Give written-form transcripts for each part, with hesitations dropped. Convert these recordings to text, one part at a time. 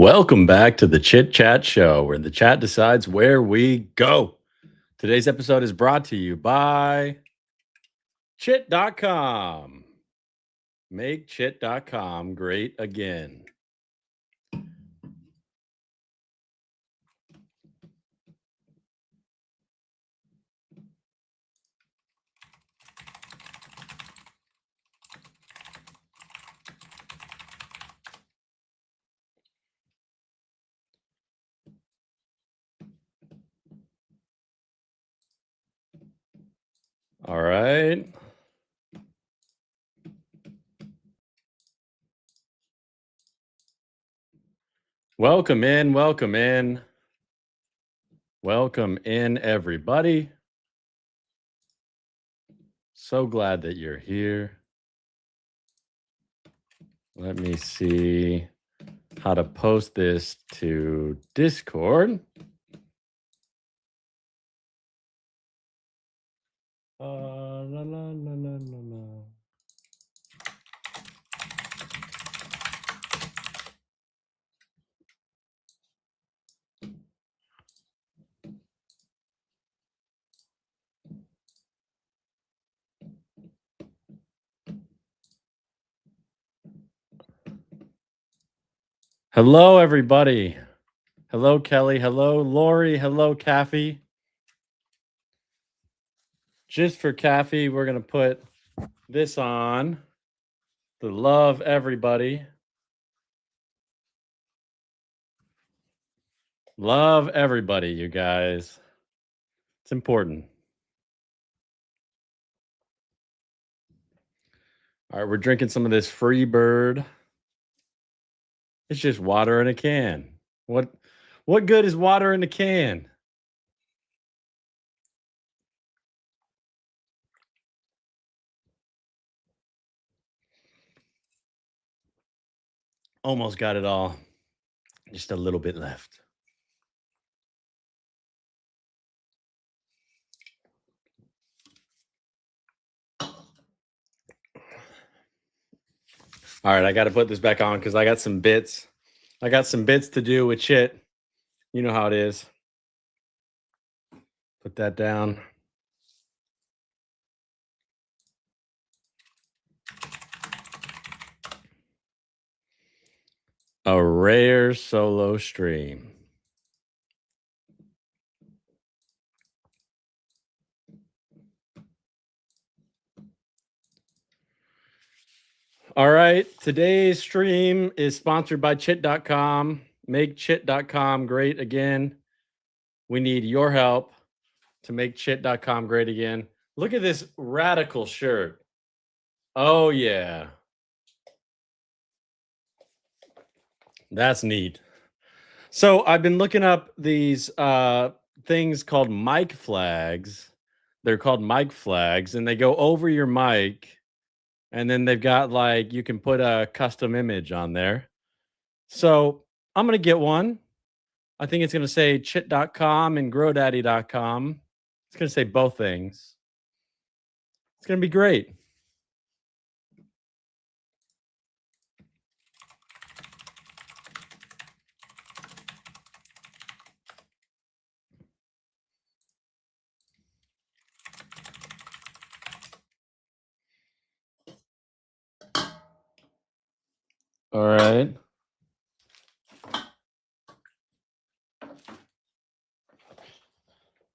Welcome back to the Chit-Chat Show, where the chat decides where we go. Today's episode is brought to you by Chit.com. Make Chit.com great again. All right. Welcome in, welcome in. Welcome in, everybody. So glad that you're here. Let me see how to post this to Discord. La, la, la, la, la, la. Hello, everybody. Hello, Kelly. Hello, Lori. Hello, Kathy. Just for Kathy, we're going to put this on. The love everybody. Love everybody, you guys. It's important. All right, we're drinking some of this Free Bird. It's just water in a can. What good is water in a can? Almost got it all. Just a little bit left. All right, I got to put this back on because I got some bits. I got some bits to do with shit. You know how it is. Put that down. A rare solo stream. All right, today's stream is sponsored by Chit.com. Make Chit.com great again. We need your help to make Chit.com great again. Look at this radical shirt. Oh, yeah. That's neat. So I've been looking up these things called mic flags. They're called mic flags, and they go over your mic. And then they've got like, you can put a custom image on there. So I'm going to get one. I think it's going to say chit.com and growdaddy.com. It's going to say both things. It's going to be great. All right.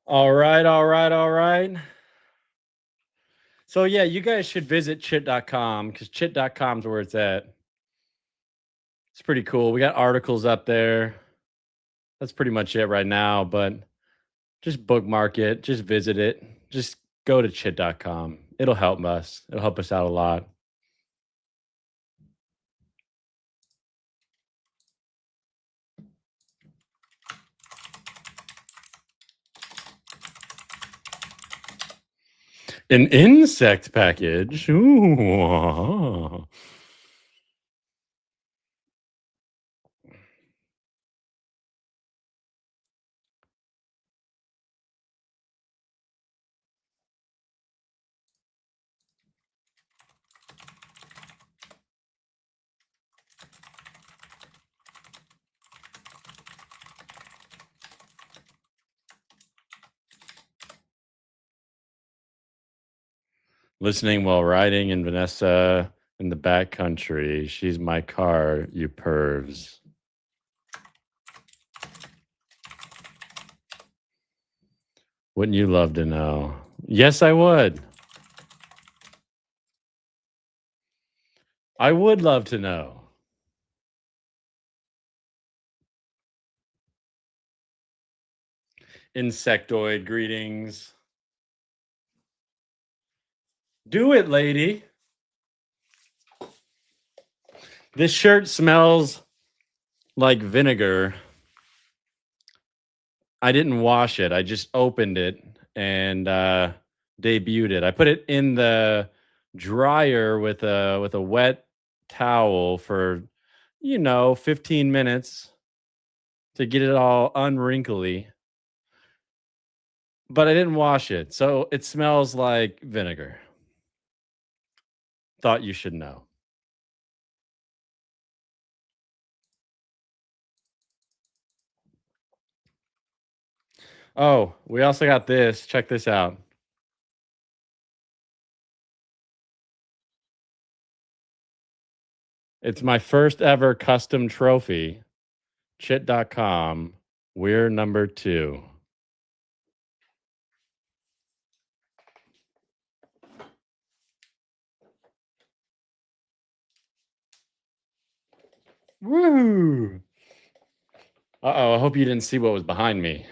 All right, all right, all right. So yeah, you guys should visit chit.com because chit.com is where it's at. It's pretty cool. We got articles up there. That's pretty much it right now, but just bookmark it, just visit it. Just go to chit.com. It'll help us. It'll help us out a lot. An insect package. Ooh. Listening while riding in Vanessa in the back country. She's my car, you pervs. Wouldn't you love to know? Yes, I would. I would love to know. Insectoid greetings. Do it, lady. This shirt smells like vinegar. I didn't wash it. I just opened it and debuted it. I put it in the dryer with a wet towel for 15 minutes to get it all unwrinkly. But I didn't wash it. So it smells like vinegar. Thought you should know. Oh, we also got this. Check this out. It's my first ever custom trophy. Chit.com. We're number 2. Woo! Uh-oh, I hope you didn't see what was behind me.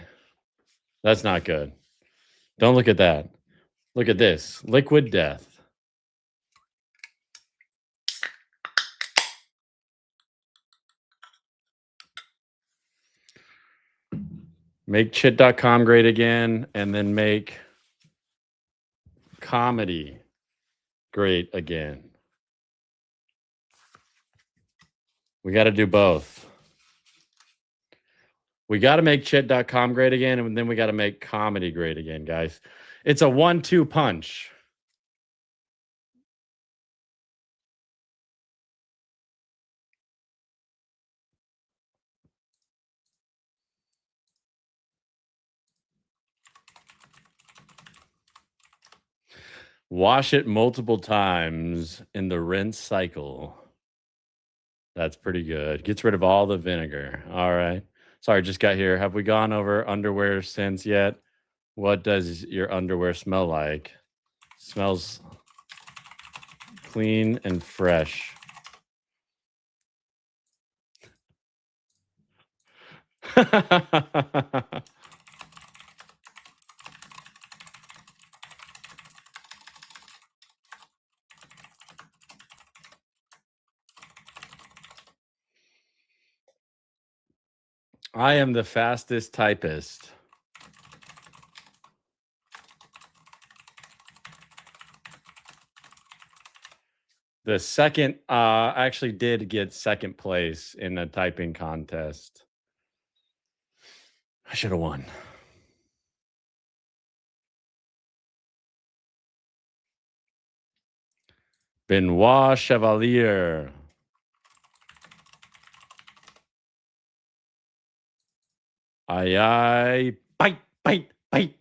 That's not good. Don't look at that. Look at this. Liquid death. Make chit.com great again, and then make comedy great again. We got to do both. We got to make chit.com great again, and then we got to make comedy great again, guys. It's a 1-2 punch. Wash it multiple times in the rinse cycle. That's pretty good. Gets rid of all the vinegar. All right. Sorry, just got here. Have we gone over underwear since yet? What does your underwear smell like? Smells clean and fresh. I am the fastest typist. The second, I actually did get second place in a typing contest. I should have won. Benoit Chevalier. Aye, aye. Bite, bite, bite.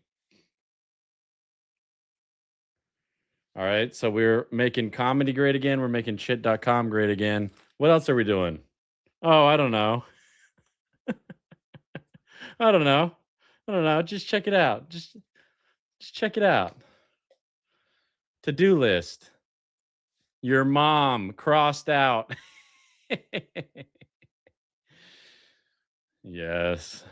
All right. So we're making comedy great again. We're making chit.com great again. What else are we doing? Oh, I don't know. I don't know. I don't know. Just check it out. Just check it out. To-do list. Your mom crossed out. Yes.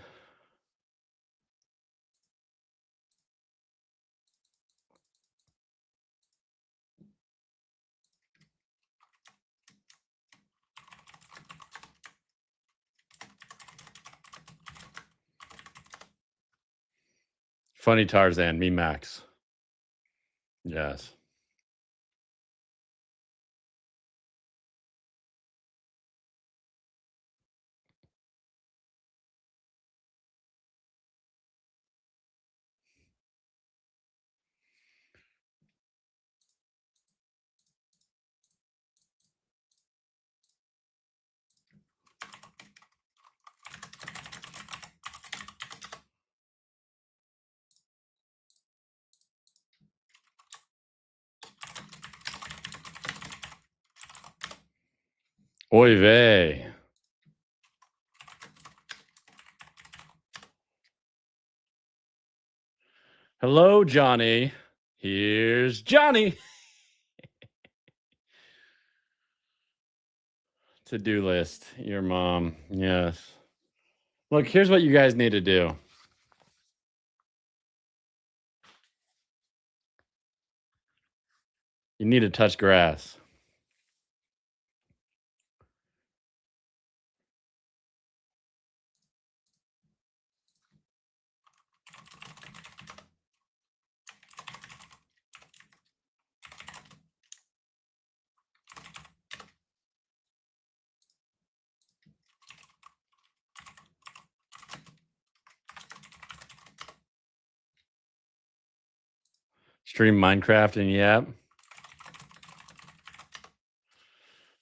Funny Tarzan, me Max. Yes. Oy vey. Hello, Johnny. Here's Johnny. To-do list. Your mom. Yes. Look, here's what you guys need to do. You need to touch grass. Stream Minecraft and Yap.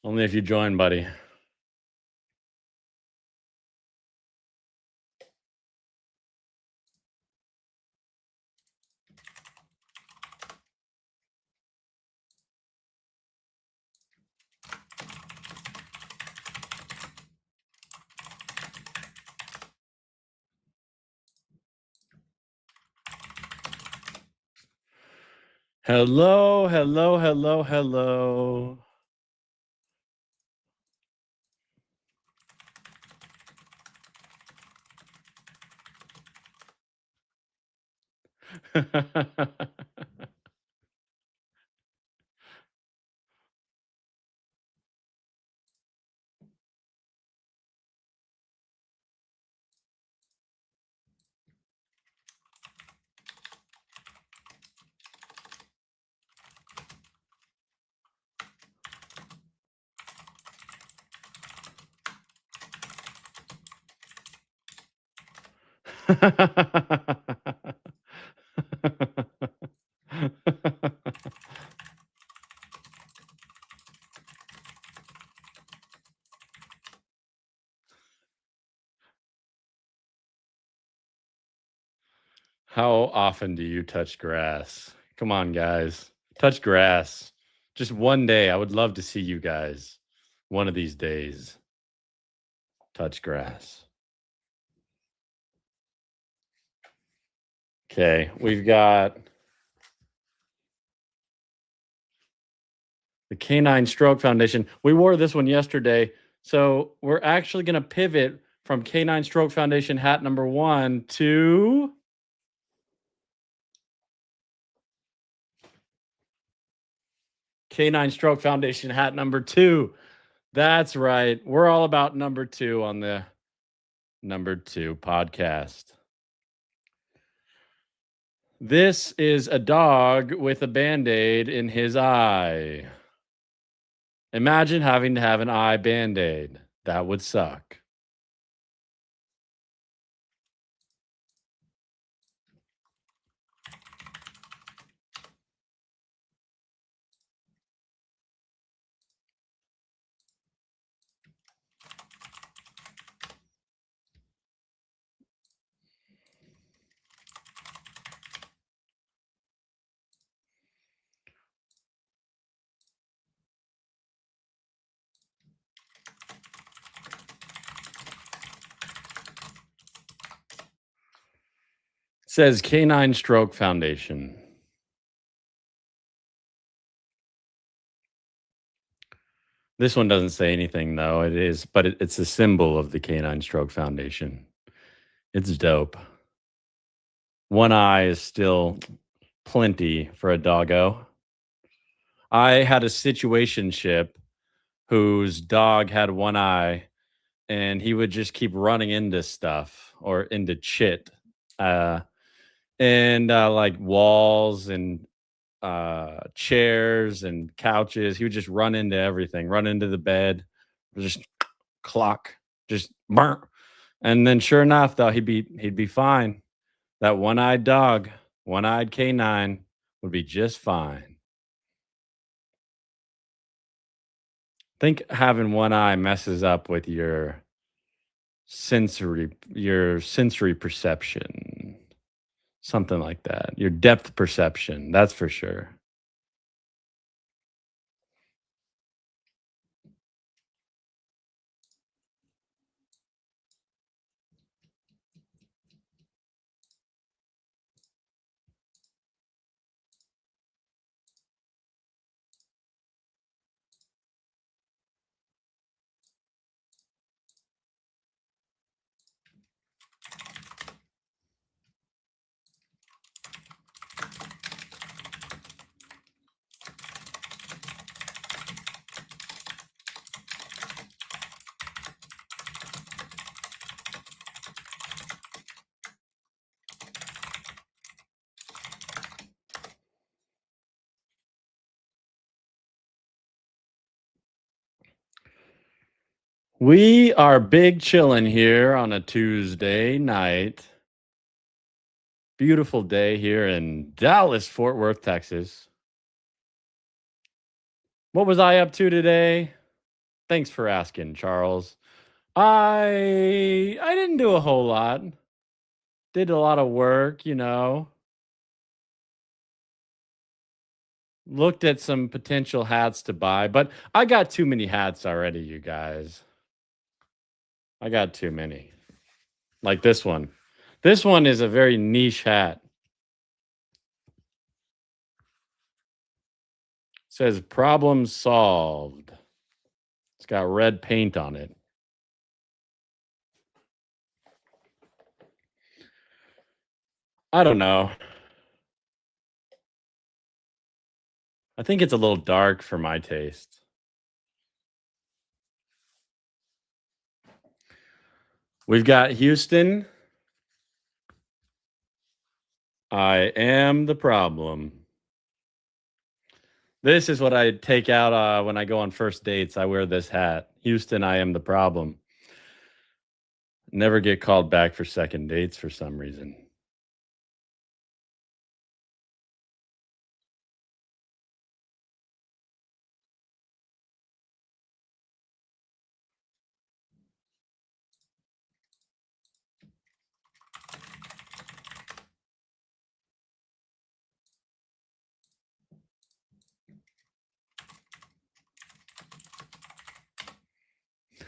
Only if you join, buddy. Hello, hello, hello, hello. How often do you touch grass? Come on, guys. Touch grass. Just one day. I would love to see you guys one of these days touch grass. Okay, we've got the Canine Stroke Foundation. We wore this one yesterday. So we're actually going to pivot from Canine Stroke Foundation hat number 1 to Canine Stroke Foundation hat number 2. That's right. We're all about number 2 on the number 2 podcast. This is a dog with a Band-Aid in his eye. Imagine having to have an eye Band-Aid. That would suck. It says Canine Stroke Foundation. This one doesn't say anything though. It is, but it's a symbol of the Canine Stroke Foundation. It's dope. One eye is still plenty for a doggo. I had a situationship whose dog had one eye and he would just keep running into stuff or into chit. Uh like walls and chairs and couches. He would just run into everything, run into the bed, just clock, just burn. And then sure enough, though, he'd be fine. That one-eyed dog, one-eyed canine would be just fine. Think having one eye messes up with your sensory perception. Something like that. Your depth perception, that's for sure. We are big chillin' here on a Tuesday night. Beautiful day here in Dallas, Fort Worth, Texas. What was I up to today? Thanks for asking, Charles. I didn't do a whole lot. Did a lot of work, Looked at some potential hats to buy, but I got too many hats already, you guys. I got too many. Like this one. This one is a very niche hat. Says problem solved. It's got red paint on it. I don't know. I think it's a little dark for my taste. We've got Houston. I am the problem. This is what I take out when I go on first dates. I wear this hat. Houston, I am the problem. Never get called back for second dates for some reason.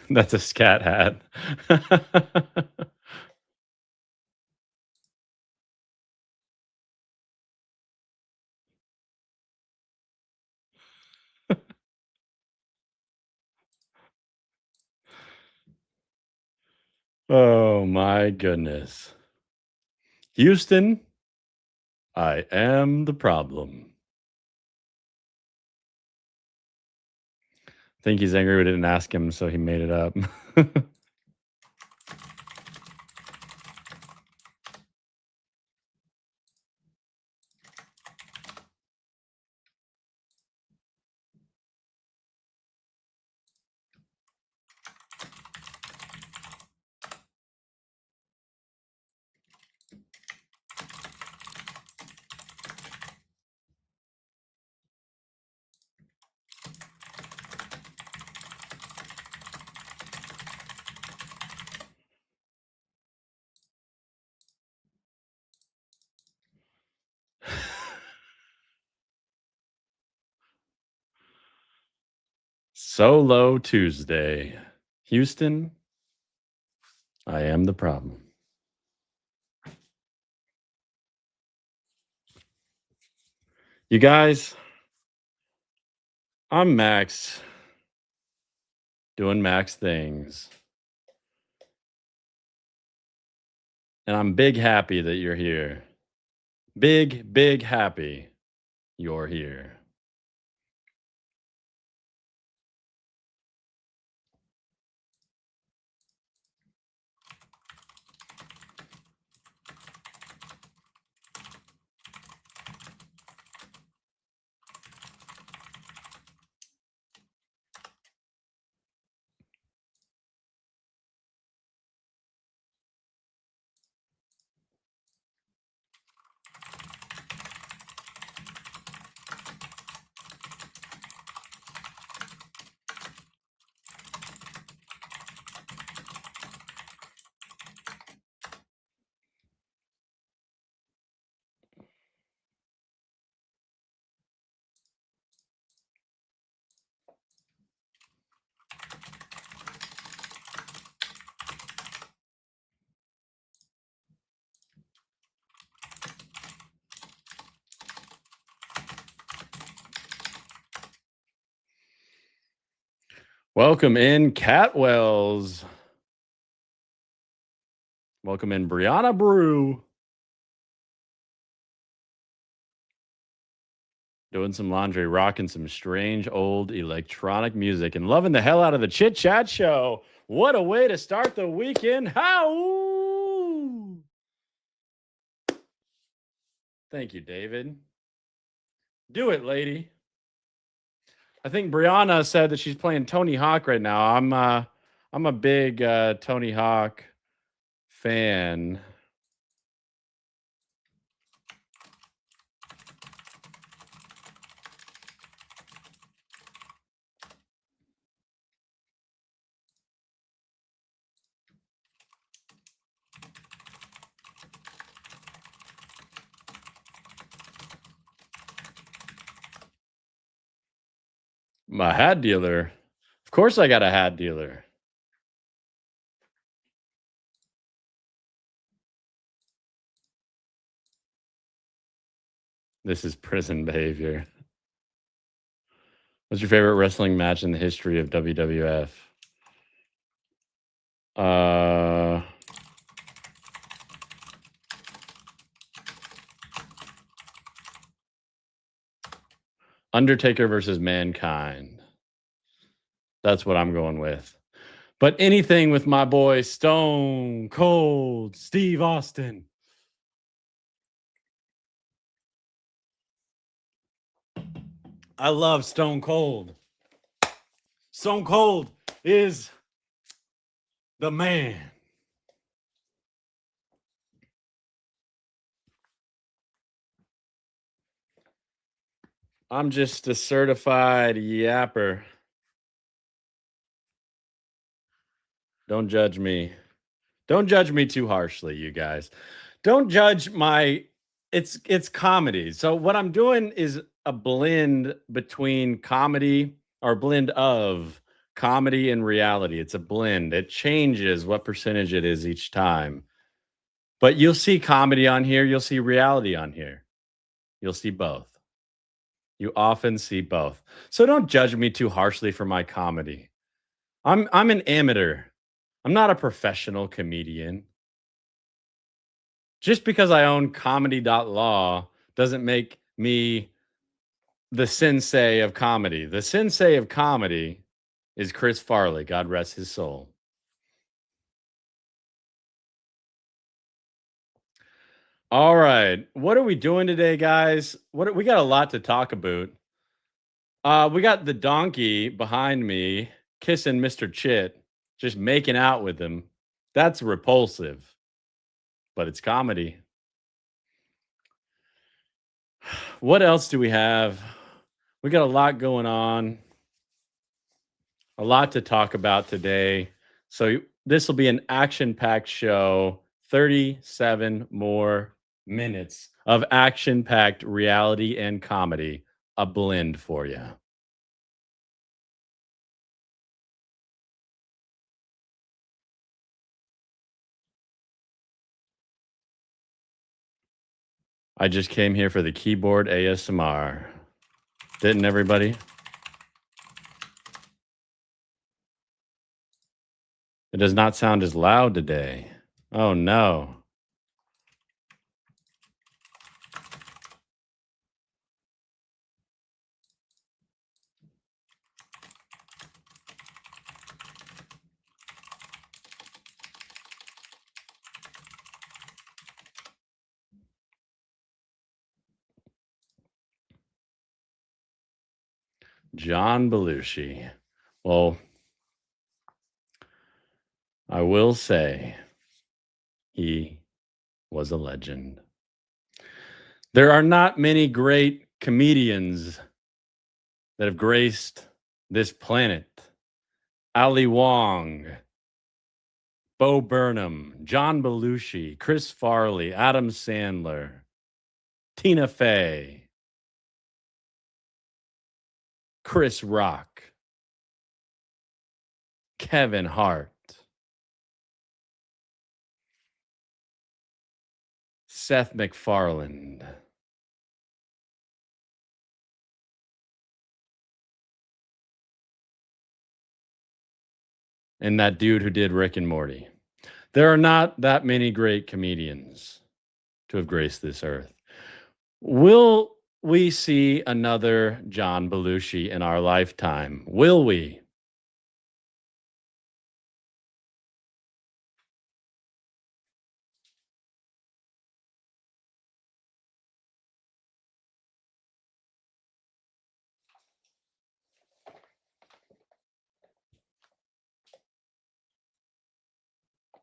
That's a scat hat. Oh my goodness. Houston, I am the problem. I think he's angry we didn't ask him, so he made it up. Solo Tuesday. Houston, I am the problem. You guys, I'm Max, doing Max things. And I'm big happy that you're here. Big happy you're here. Welcome in, Catwells. Welcome in, Brianna Brew. Doing some laundry, rocking some strange old electronic music, and loving the hell out of the Chit-Chat Show. What a way to start the weekend. How? Thank you, David. Do it, lady. I think Brianna said that she's playing Tony Hawk right now. I'm a big Tony Hawk fan. My hat dealer. Of course, I got a hat dealer. This is prison behavior. What's your favorite wrestling match in the history of WWF? Uh, Undertaker versus Mankind. That's what I'm going with. But anything with my boy Stone Cold Steve Austin. I love Stone Cold. Stone Cold is the man. I'm just a certified yapper. Don't judge me. Don't judge me too harshly, you guys. Don't judge my it's comedy. So what I'm doing is a blend between comedy or blend of comedy and reality. It's a blend. It changes what percentage it is each time. But you'll see comedy on here, you'll see reality on here. You'll see both. You often see both. So don't judge me too harshly for my comedy. I'm an amateur. I'm not a professional comedian. Just because I own comedy.law doesn't make me the sensei of comedy. The sensei of comedy is Chris Farley, God rest his soul. All right. What are we doing today, guys? We got a lot to talk about. We got the donkey behind me kissing Mr. Chit, just making out with him. That's repulsive, but it's comedy. What else do we have? We got a lot going on, a lot to talk about today. So, this will be an action packed show, 37 more minutes of action packed reality and comedy, a blend for you. I just came here for the keyboard ASMR. Didn't everybody? It does not sound as loud today. Oh no. John Belushi. Well, I will say he was a legend. There are not many great comedians that have graced this planet. Ali Wong, Bo Burnham, John Belushi, Chris Farley, Adam Sandler, Tina Fey, Chris Rock, Kevin Hart, Seth MacFarlane, and that dude who did Rick and Morty. There are not that many great comedians to have graced this earth. Will we see another John Belushi in our lifetime? Will we?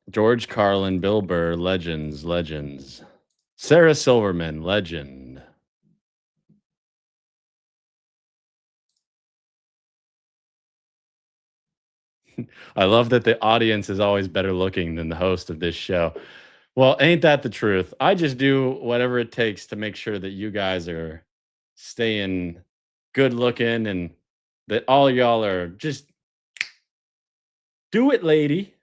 George Carlin, Bill Burr, legends, legends. Sarah Silverman, legend. I love that the audience is always better looking than the host of this show. Well, ain't that the truth? I just do whatever it takes to make sure that you guys are staying good looking and that all y'all are just do it, lady.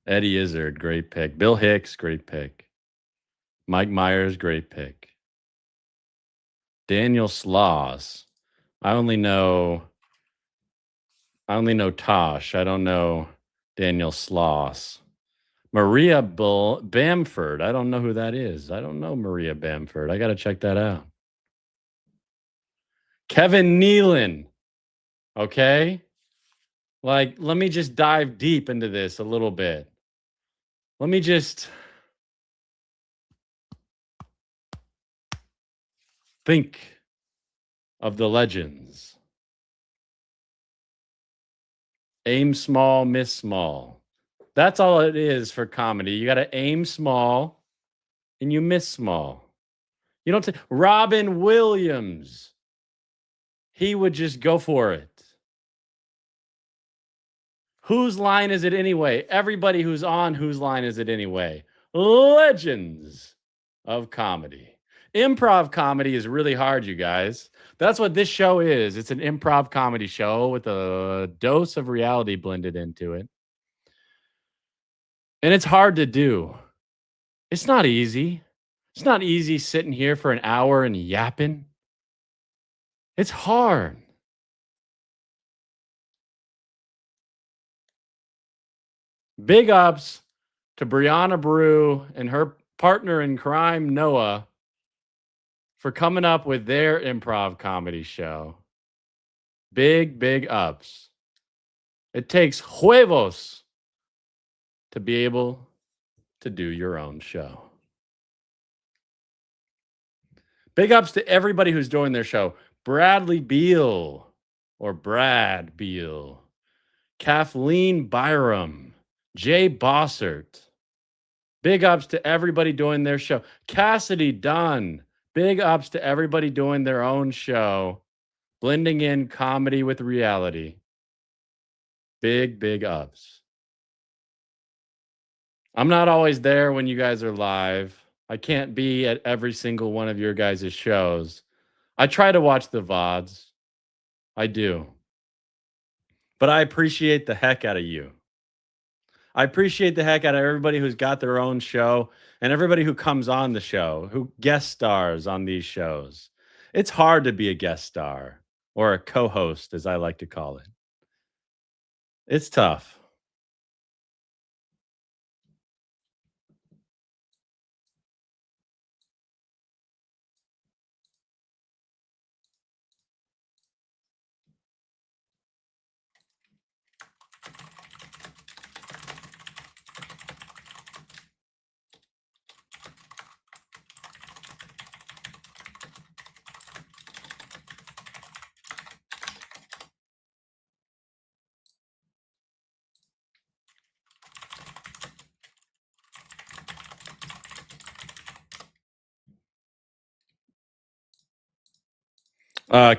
Eddie Izzard, great pick. Bill Hicks, great pick. Mike Myers, great pick. Daniel Sloss. I only know Tosh. I don't know Daniel Sloss. Maria Bamford. I don't know who that is. I don't know Maria Bamford. I got to check that out. Kevin Nealon. Okay. Like, let me just dive deep into this a little bit. Let me just think of the legends. Aim small, miss small. That's all it is for comedy. You got to aim small and you miss small. You don't say Robin Williams. He would just go for it. Whose line is it anyway? Everybody who's on Whose Line Is It Anyway? Legends of comedy. Improv comedy is really hard, you guys. That's what this show is. It's an improv comedy show with a dose of reality blended into it. And it's hard to do. It's not easy. It's not easy sitting here for an hour and yapping. It's hard. Big ups to Brianna Brew and her partner in crime, Noah, for coming up with their improv comedy show. Big, big ups. It takes huevos to be able to do your own show. Big ups to everybody who's doing their show. Bradley Beal or Brad Beal, Kathleen Byram, Jay Bossert. Big ups to everybody doing their show. Cassidy Dunn. Big ups to everybody doing their own show, blending in comedy with reality. Big, big ups. I'm not always there when you guys are live. I can't be at every single one of your guys' shows. I try to watch the VODs. I do. But I appreciate the heck out of you. I appreciate the heck out of everybody who's got their own show and everybody who comes on the show, who guest stars on these shows. It's hard to be a guest star or a co-host, as I like to call it. It's tough.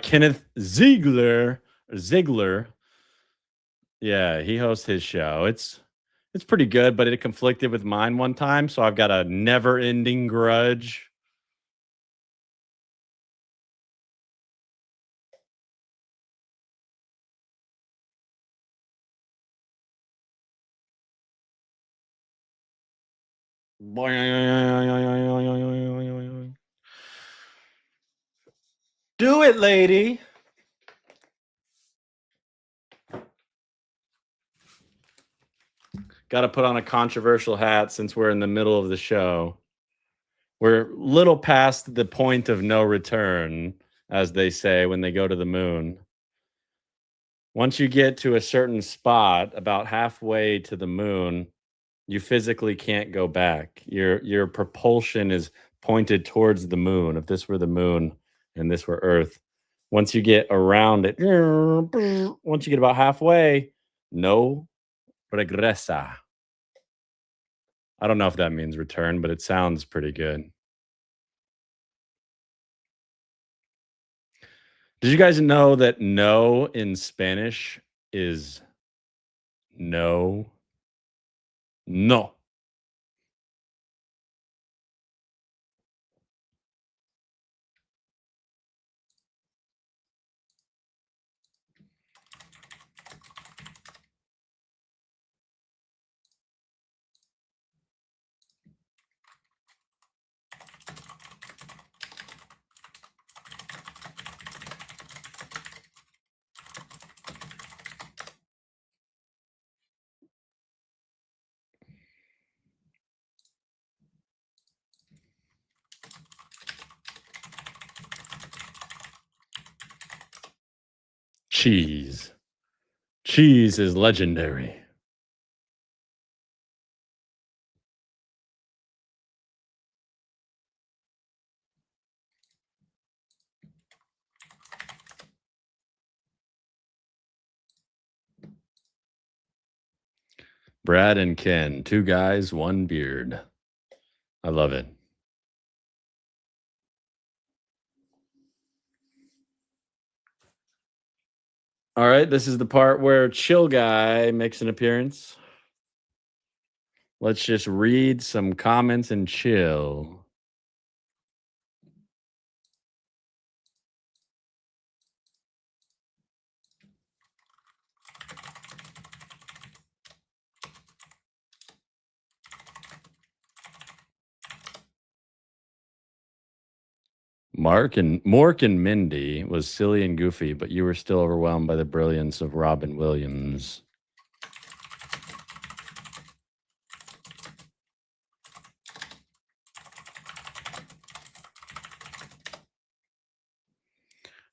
Kenneth Ziegler. Yeah, he hosts his show. It's pretty good, but it conflicted with mine one time, so I've got a never-ending grudge. Do it, lady. Got to put on a controversial hat since we're in the middle of the show. We're little past the point of no return, as they say when they go to the moon. Once you get to a certain spot, about halfway to the moon, You physically can't go back. Your propulsion is pointed towards the moon. If this were the moon and this were Earth, once you get around it, once you get about halfway, no regresa. I don't know if that means return, but it sounds pretty good. Did you guys know that no in Spanish is no? No. Cheese. Cheese is legendary. Brad and Ken, two guys, one beard. I love it. All right, this is the part where Chill Guy makes an appearance. Let's just read some comments and chill. Mork and Mindy was silly and goofy, but you were still overwhelmed by the brilliance of Robin Williams.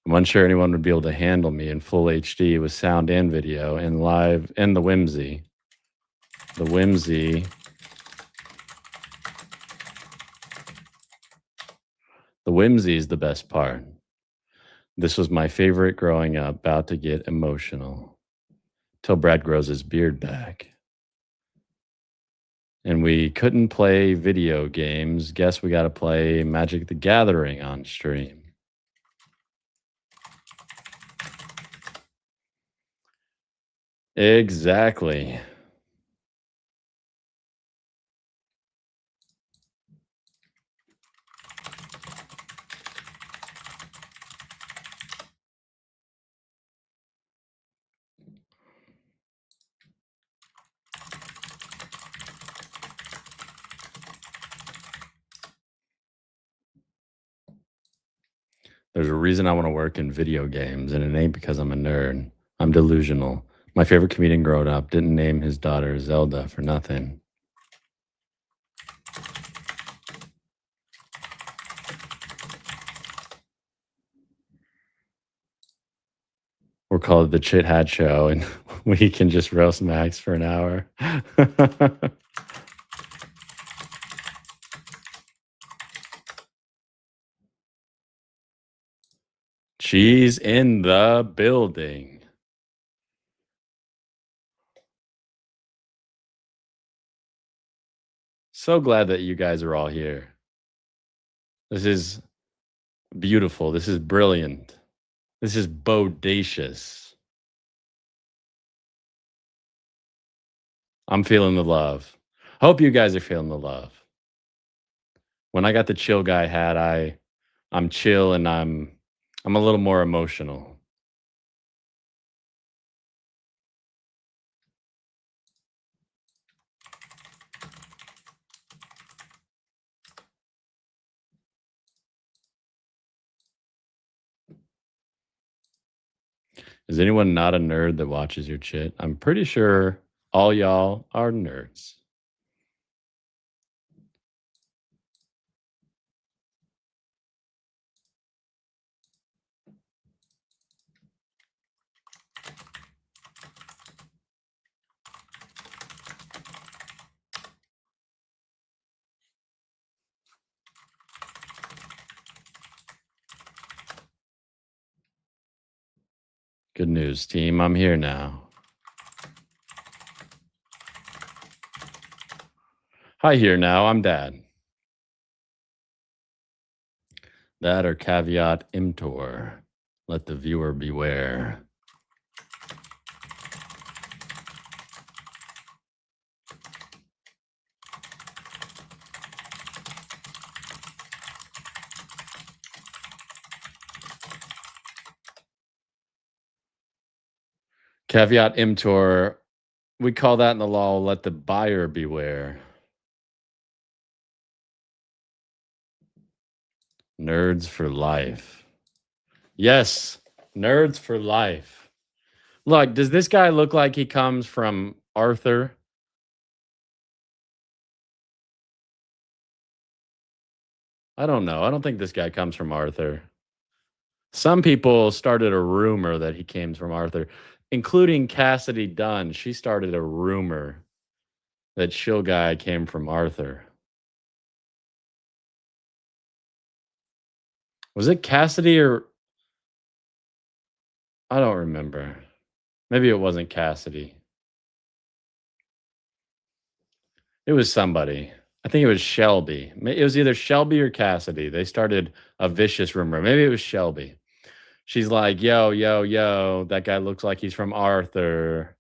I'm unsure anyone would be able to handle me in full HD with sound and video and live and the whimsy. The whimsy. The whimsy is the best part. This was my favorite growing up, about to get emotional. Till Brad grows his beard back. And we couldn't play video games. Guess we got to play Magic the Gathering on stream. Exactly. There's a reason I want to work in video games, and it ain't because I'm a nerd. I'm delusional. My favorite comedian growing up didn't name his daughter Zelda for nothing. We're called the Chit-Chat Show, and we can just roast Max for an hour. Cheese in the building. So glad that you guys are all here. This is beautiful. This is brilliant. This is bodacious. I'm feeling the love. Hope you guys are feeling the love. When I got the chill guy hat, I'm chill and I'm a little more emotional. Is anyone not a nerd that watches your chit? I'm pretty sure all y'all are nerds. Good news, team. I'm here now. Hi, here now. I'm Dad. That or caveat emptor. Let the viewer beware. Caveat emptor. We call that in the law, let the buyer beware. Nerds for life. Yes, nerds for life. Look, does this guy look like he comes from Arthur? I don't know. I don't think this guy comes from Arthur. Some people started a rumor that he came from Arthur, including Cassidy Dunn. She started a rumor that Shill Guy came from Arthur. Was it Cassidy or I don't remember. Maybe it wasn't Cassidy. It was somebody. I think it was Shelby. It was either Shelby or Cassidy. They started a vicious rumor. Maybe it was Shelby. She's like, yo, yo, yo, that guy looks like he's from Arthur.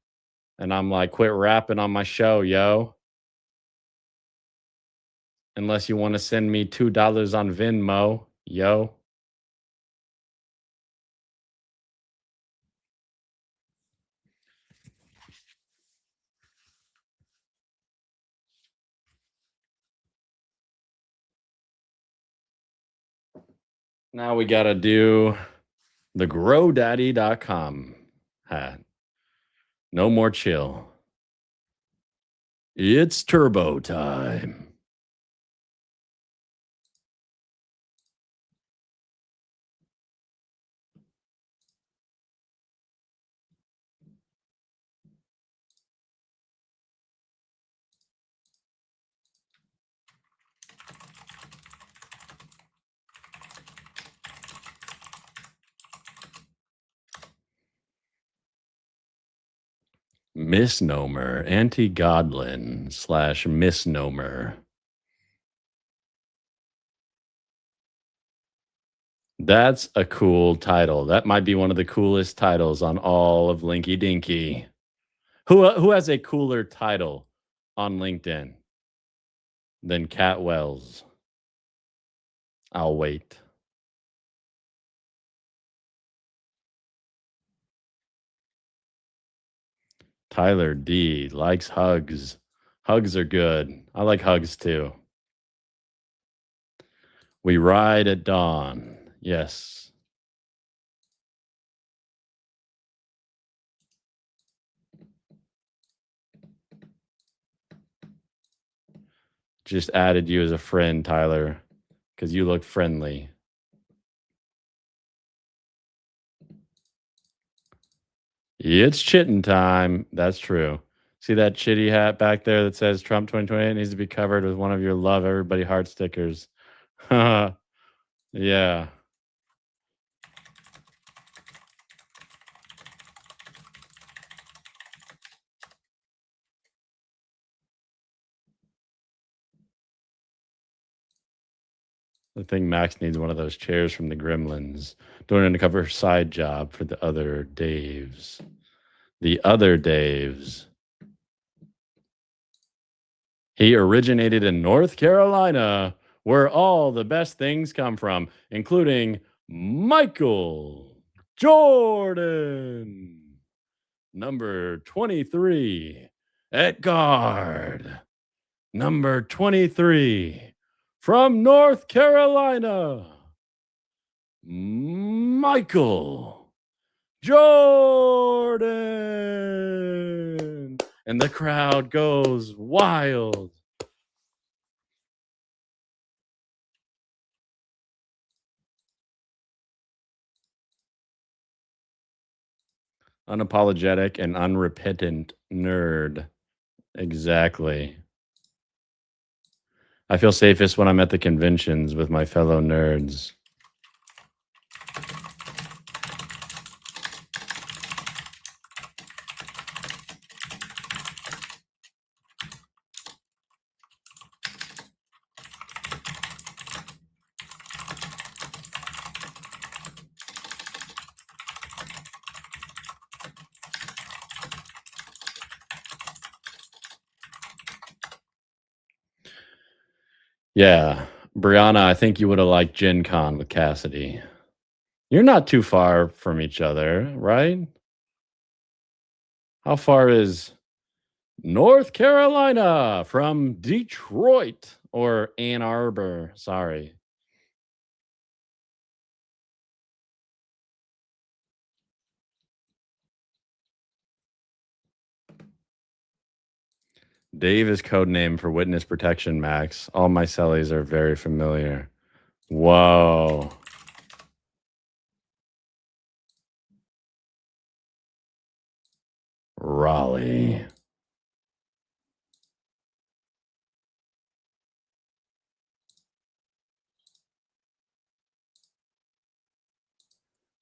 And I'm like, quit rapping on my show, yo. Unless you want to send me $2 on Venmo, yo. Now we got to do the GrowDaddy.com hat. No more chill. It's turbo time. Misnomer, anti-godlin / misnomer. That's a cool title. That might be one of the coolest titles on all of Linky Dinky. Who has a cooler title on LinkedIn than Cat Wells? I'll wait. Tyler D likes hugs. Hugs are good. I like hugs too. We ride at dawn. Yes. Just added you as a friend, Tyler, because you look friendly. It's chittin' time. That's true. See that chitty hat back there that says Trump 2028 needs to be covered with one of your love everybody heart stickers. Yeah. I think Max needs one of those chairs from the Gremlins. Doing an undercover side job for the other Daves. The other Daves. He originated in North Carolina, where all the best things come from, including Michael Jordan, number 23 at guard. Number 23 from North Carolina, Michael Jordan. And the crowd goes wild. Unapologetic and unrepentant nerd. Exactly. I feel safest when I'm at the conventions with my fellow nerds. Yeah. Brianna, I think you would have liked Gen Con with Cassidy. You're not too far from each other, right? How far is North Carolina from Detroit or Ann Arbor? Sorry. Dave is code name for witness protection, Max. All my cellies are very familiar. Whoa. Raleigh.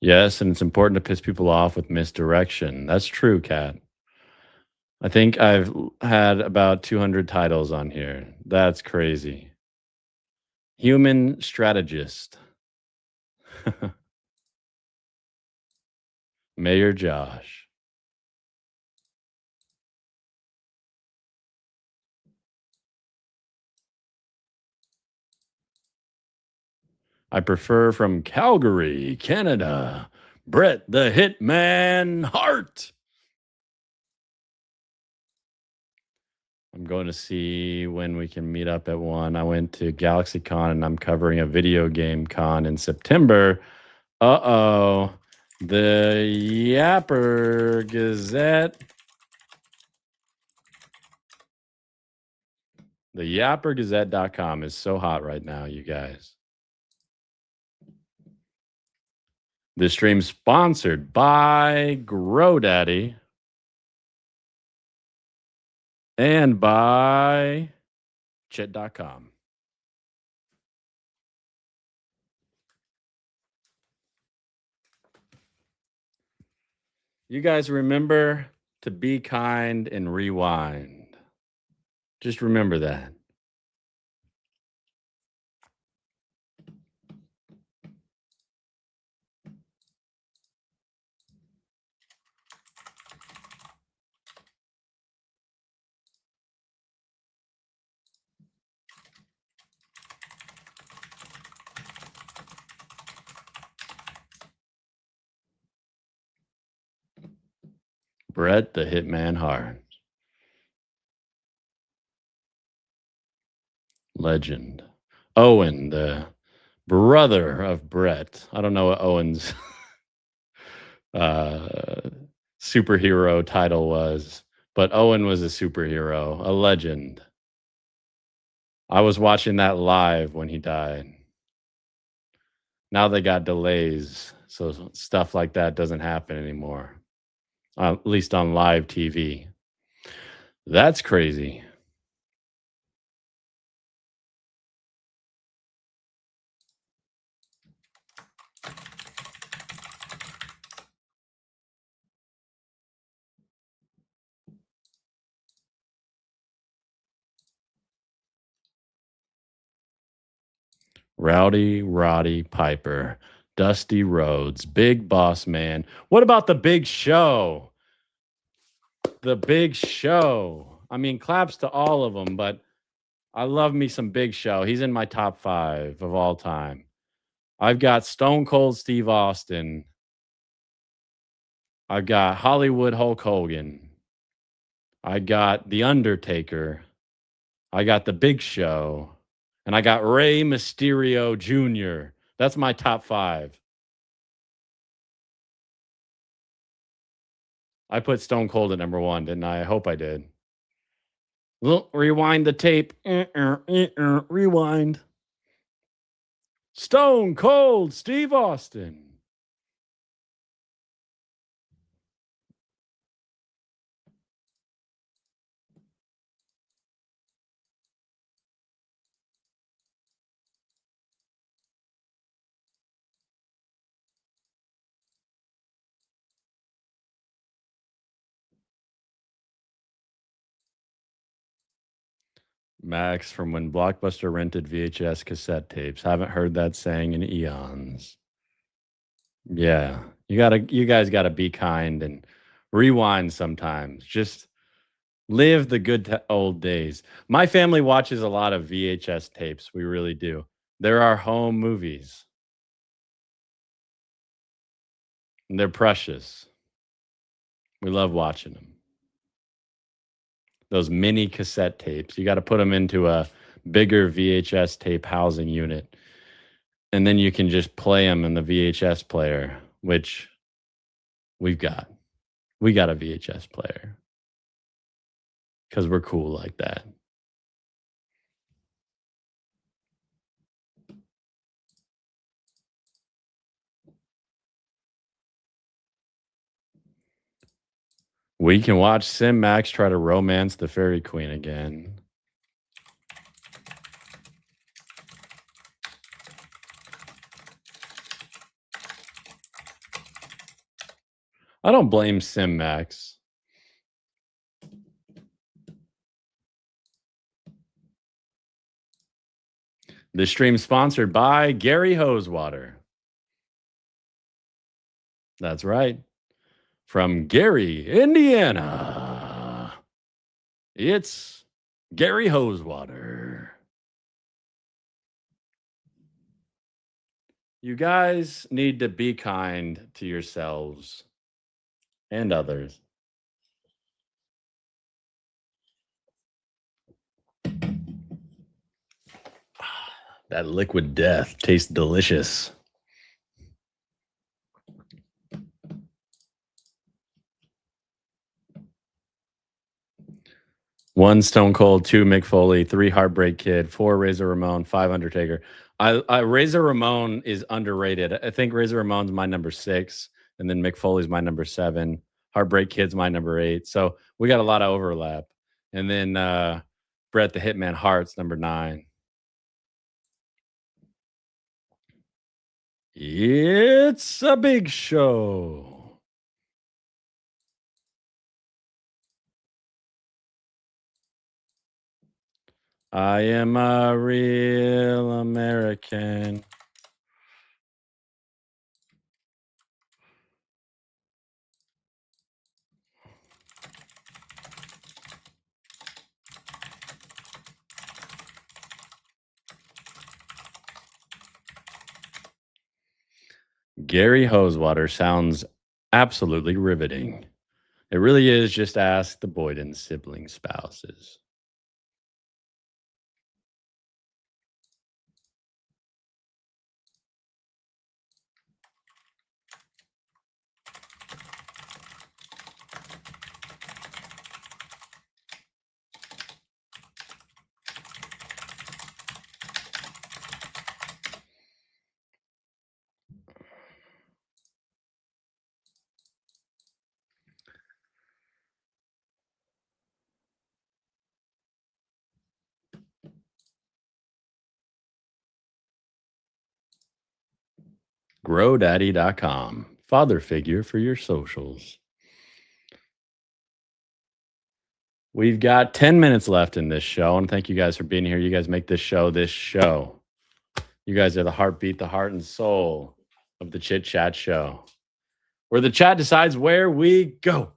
Yes, and it's important to piss people off with misdirection. That's true, Kat. I think had about 200 titles on here. That's crazy. Human strategist. Mayor Josh. I prefer from Calgary, Canada. Brett the Hitman Hart. I'm going to see when we can meet up at one. I went to GalaxyCon and I'm covering a video game con in September. Uh-oh. The Yapper Gazette. The yappergazette.com is so hot right now, you guys. This stream's sponsored by GrowDaddy and by Chit.com. You guys remember to be kind and rewind. Just remember that. Brett the Hitman Hart. Legend. Owen, the brother of Brett. I don't know what Owen's superhero title was, but Owen was a superhero, a legend. I was watching that live when he died. Now they got delays, so stuff like that doesn't happen anymore, at least on live TV. That's crazy. Rowdy Roddy Piper, Dusty Rhodes, Big Boss Man. What about the Big Show? The Big Show. I mean, claps to all of them, but I love me some Big Show. He's in my top 5 of all time. I've got Stone Cold Steve Austin. I've got Hollywood Hulk Hogan. I got The Undertaker. I got The Big Show. And I got Rey Mysterio Jr. That's my top 5. I put Stone Cold at number 1, didn't I? I hope I did. Rewind the tape. Rewind. Stone Cold Steve Austin. Max from when Blockbuster rented VHS cassette tapes. Haven't heard that saying in eons. Yeah. You guys gotta be kind and rewind sometimes. Just Live the good old days. My family watches a lot of VHS tapes. We really do. They're our home movies. And they're precious. We love watching them. Those mini cassette tapes. You got to put them into a bigger VHS tape housing unit. And then you can just play them in the VHS player, which we've got. We got a VHS player because we're cool like that. We can watch Sim Max try to romance the Fairy Queen again. I don't blame Sim Max. This stream sponsored by Gary Hosewater. That's right. From Gary, Indiana. It's Gary Hosewater. You guys need to be kind to yourselves and others. That liquid death tastes delicious. One Stone Cold, two Mick Foley, three Heartbreak Kid, four Razor Ramon, five Undertaker. I Razor Ramon is underrated. I think Razor Ramon's my number 6, and then Mick Foley's my number 7. Heartbreak Kid's my number 8. So we got a lot of overlap. And then Bret the Hitman Hart's number 9. It's a big show. I am a real American. Gary Hosewater sounds absolutely riveting. It really is just ask the Boyden sibling spouses. GrowDaddy.com. Father figure for your socials. We've got 10 minutes left in this show, and thank you guys for being here. You guys make this show this show. You guys are the heartbeat, the heart and soul of the Chit-Chat Show, where the chat decides where we go.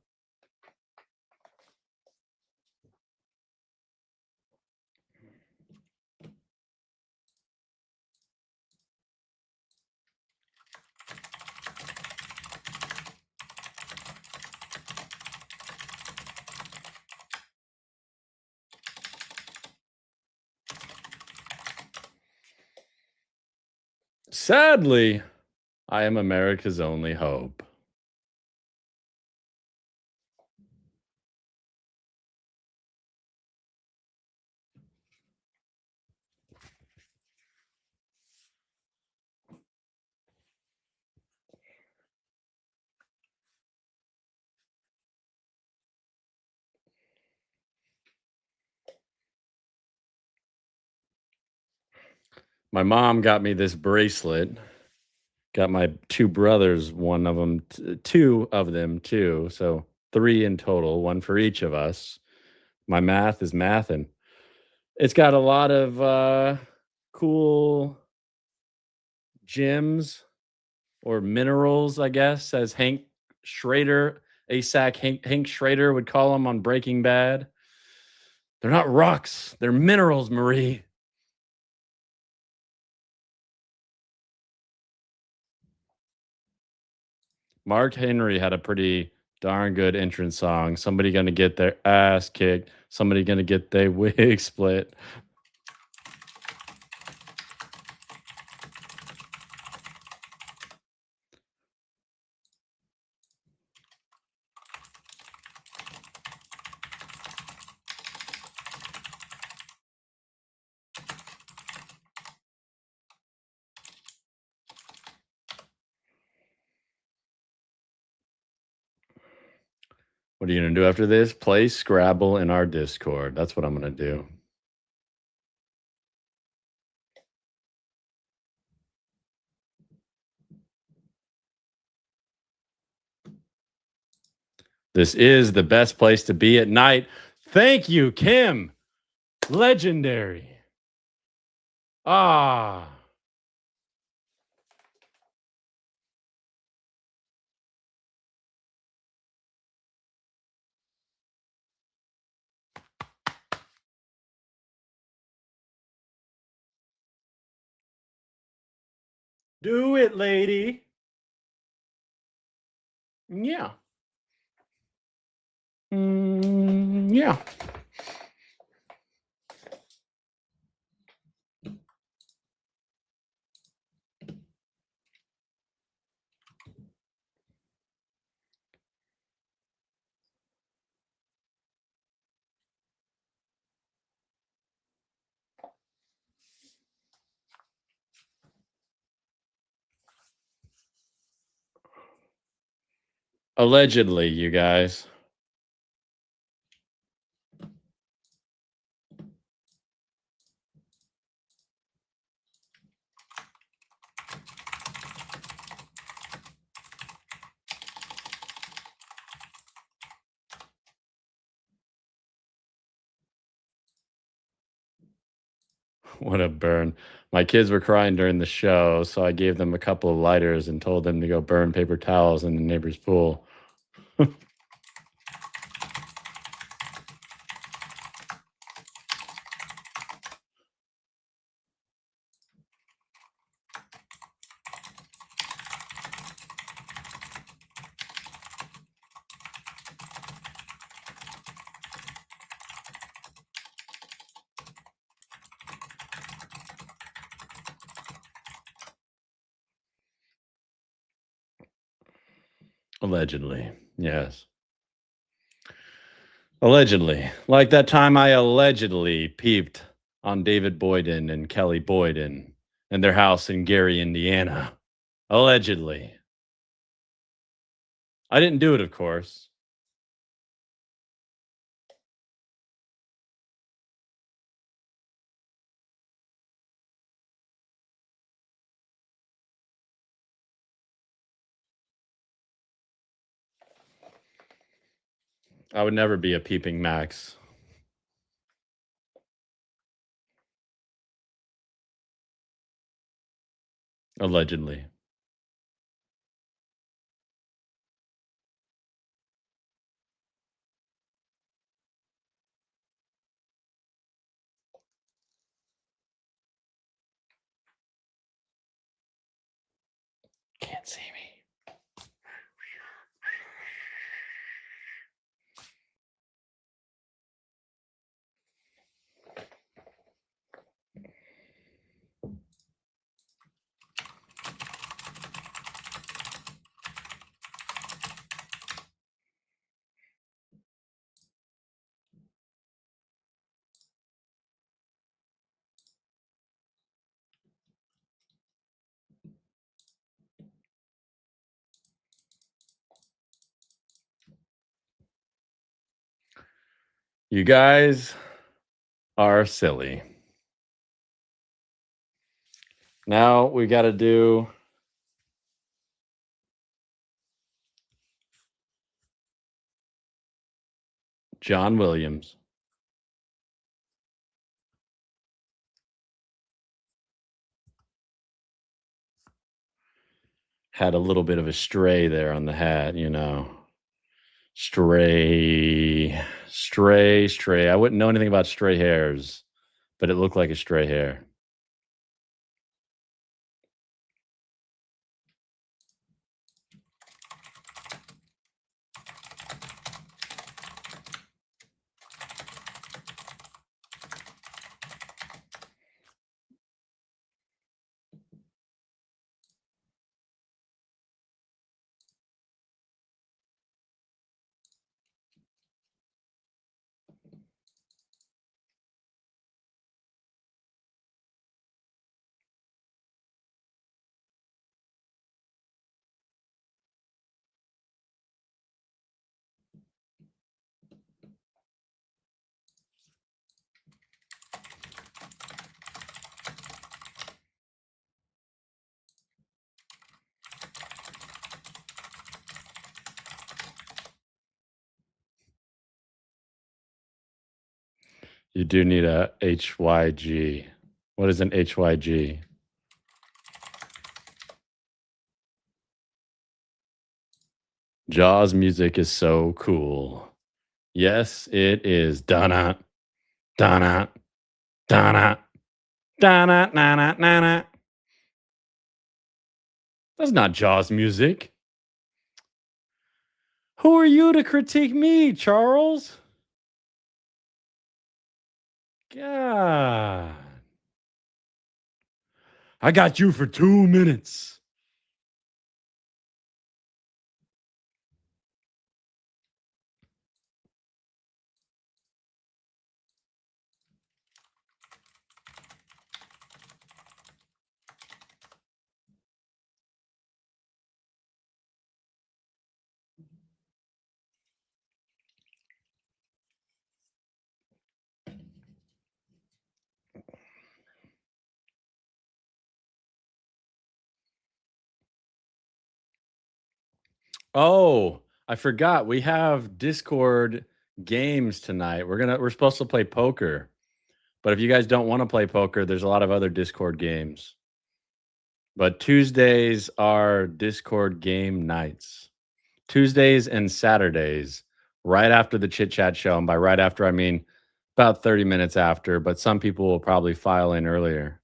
Sadly, I am America's only hope. My mom got me this bracelet. Got my 2 brothers, one of them, 2 of them too. So 3 in total, one for each of us. My math is math, and it's got a lot of cool gems or minerals, I guess, as Hank Schrader, ASAC Hank Schrader would call them on Breaking Bad. They're not rocks. They're minerals, Marie. Mark Henry had a pretty darn good entrance song. Somebody gonna get their ass kicked. Somebody gonna get their wig split. What are you gonna do after this? Play Scrabble in our Discord. That's what I'm gonna do. This is the best place to be at night. Thank you, Kim. Legendary. Ah. Do it, lady. Yeah. Yeah. Allegedly, you guys. What a burn. My kids were crying during the show, so I gave them a couple of lighters and told them to go burn paper towels in the neighbor's pool. Allegedly. Yes. Allegedly. Like that time I allegedly peeped on David Boyden and Kelly Boyden and their house in Gary, Indiana. Allegedly. I didn't do it, of course. I would never be a peeping Max. Allegedly. Can't see me. You guys are silly. Now we got to do John Williams. Had a little bit of a stray there on the hat, you know. Stray, Stray. I wouldn't know anything about stray hairs, but it looked like a stray hair. You do need a HYG. What is an HYG? Jaws music is so cool. Yes, it is. Donna, Donna, Donna, Donna, Nana, Nana. That's not Jaws music. Who are you to critique me, Charles? God. I got you for 2 minutes. Oh, I forgot. We have Discord games tonight. We're supposed to play poker. But if you guys don't want to play poker, there's a lot of other Discord games. But Tuesdays are Discord game nights. Tuesdays and Saturdays, right after the Chit Chat Show. And by right after, I mean about 30 minutes after, but some people will probably file in earlier.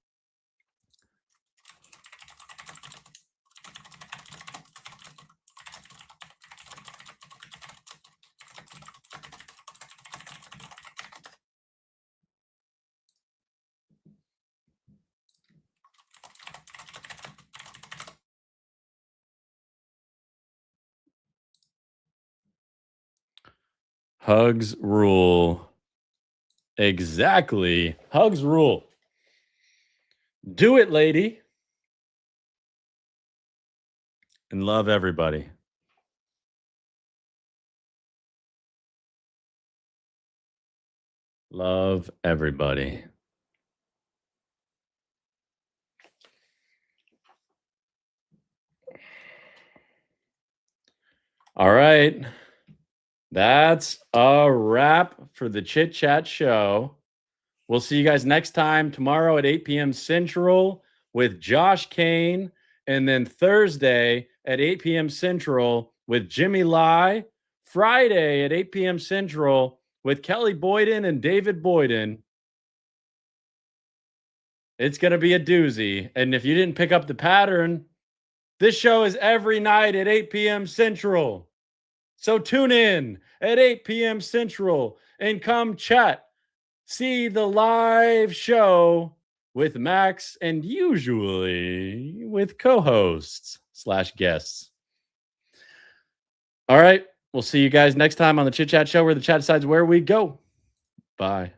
Hugs rule. Exactly. Hugs rule. Do it, lady. And love everybody. Love everybody. All right. That's a wrap for the Chit Chat Show. We'll see you guys next time tomorrow at 8 p.m. Central with Josh Kane. And then Thursday at 8 p.m. Central with Jimmy Lai. Friday at 8 p.m. Central with Kelly Boyden and David Boyden. It's going to be a doozy. And if you didn't pick up the pattern, this show is every night at 8 p.m. Central. So tune in at 8 p.m. Central and come chat. See the live show with Max and usually with co-hosts / guests. All right. We'll see you guys next time on the Chit Chat Show where the chat decides where we go. Bye.